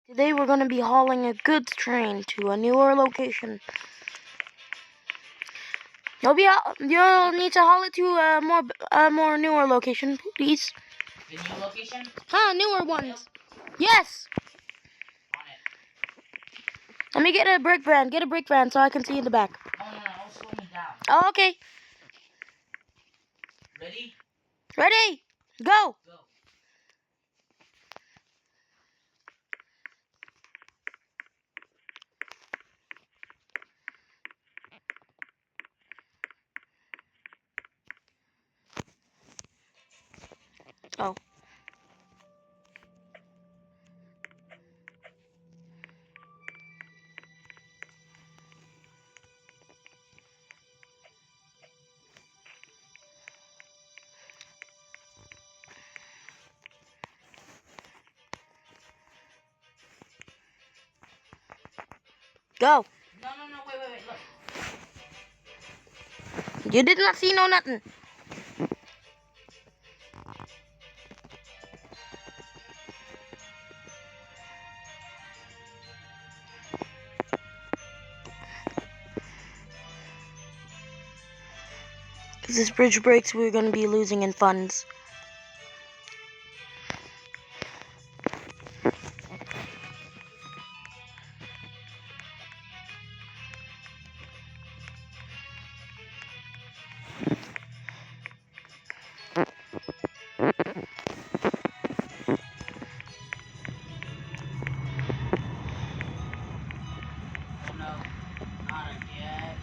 Today we're going to be hauling a goods train to a newer location. You'll need to haul it to a more newer location, please. The new location? Newer ones. Yes. On it. Let me get a brick van. Get a brick van so I can see in the back. No, don't slow me down. Oh, okay. Ready? Ready. Go. Go. Oh. Go. No, wait, look. You did not see no nothing. If this bridge breaks, we're going to be losing in funds. Oh no, not again.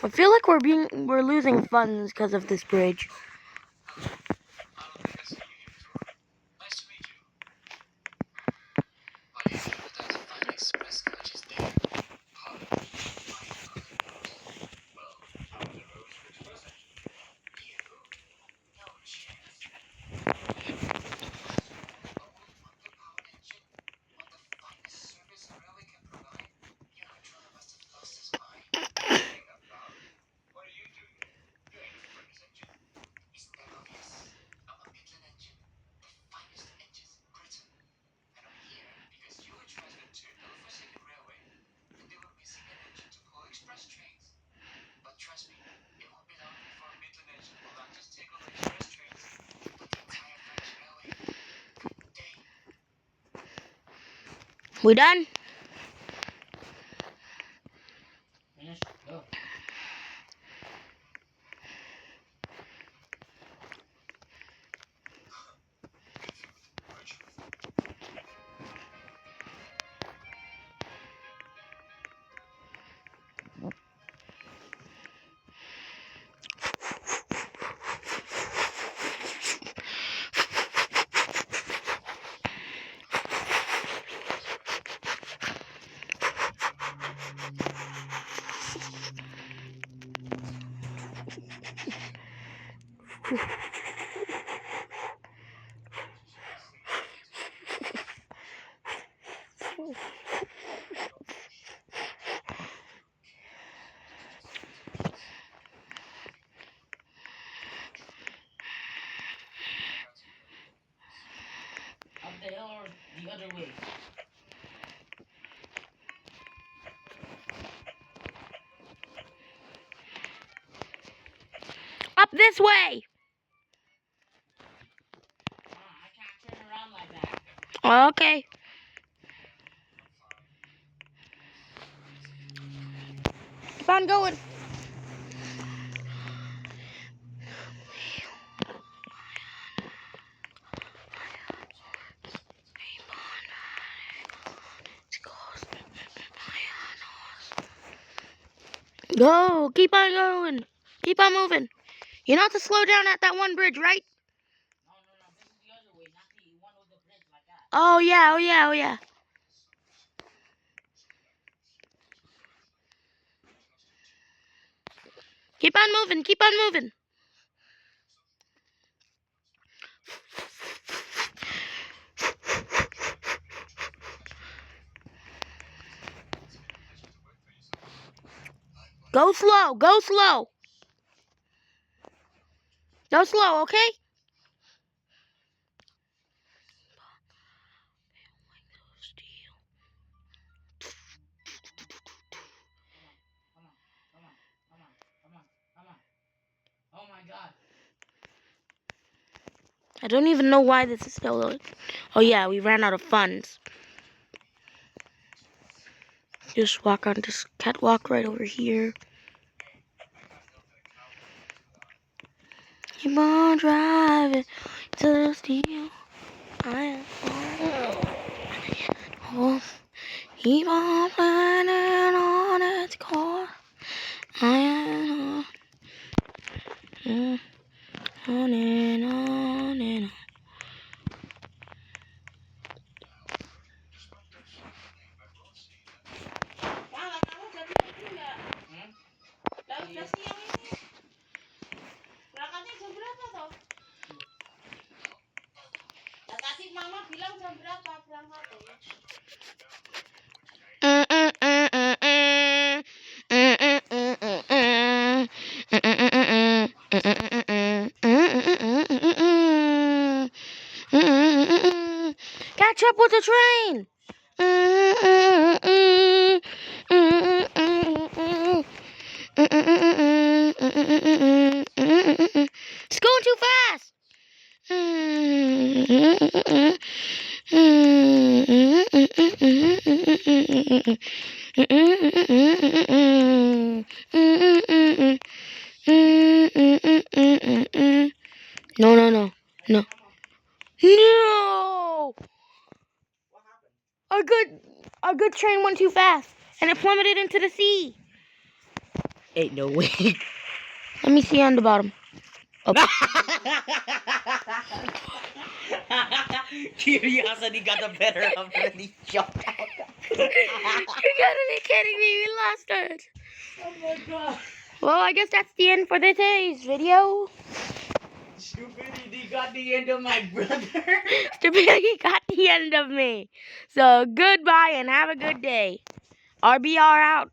I feel like we're losing funds because of this bridge. We done? Finish? Go. Up the hill or the other way? Up this way. I can't turn around like that. Okay. Keep on going. Go. Keep on going. Keep on moving. You're not to slow down at that one bridge, right? No, this is the other way, not the one with the bridge like that. Oh, yeah. Keep on moving. Go slow. Go slow, okay? I don't even know why this is still loading. Oh yeah, we ran out of funds. Just walk on this catwalk right over here. Keep on driving to the steel. I am home. Keep on planning on its course. I am on and on and on. Wala, kamu jadi itu ya. Lalu pasti yang ini. Berangkatnya jam berapa toh? Nah, tadi mama bilang jam berapa berangkatnya? Catch up with the train. It's going too fast. No, no, no, no. No! What happened? Our good train went too fast, and it plummeted into the sea. Ain't no way. Let me see on the bottom. Curiosity got the better of him and he jumped out. You gotta be kidding me, we lost it. Oh my god. Well, I guess that's the end for today's video. Stupidity got the end of my brother. Stupidity got the end of me. So, goodbye and have a good day. RBR out.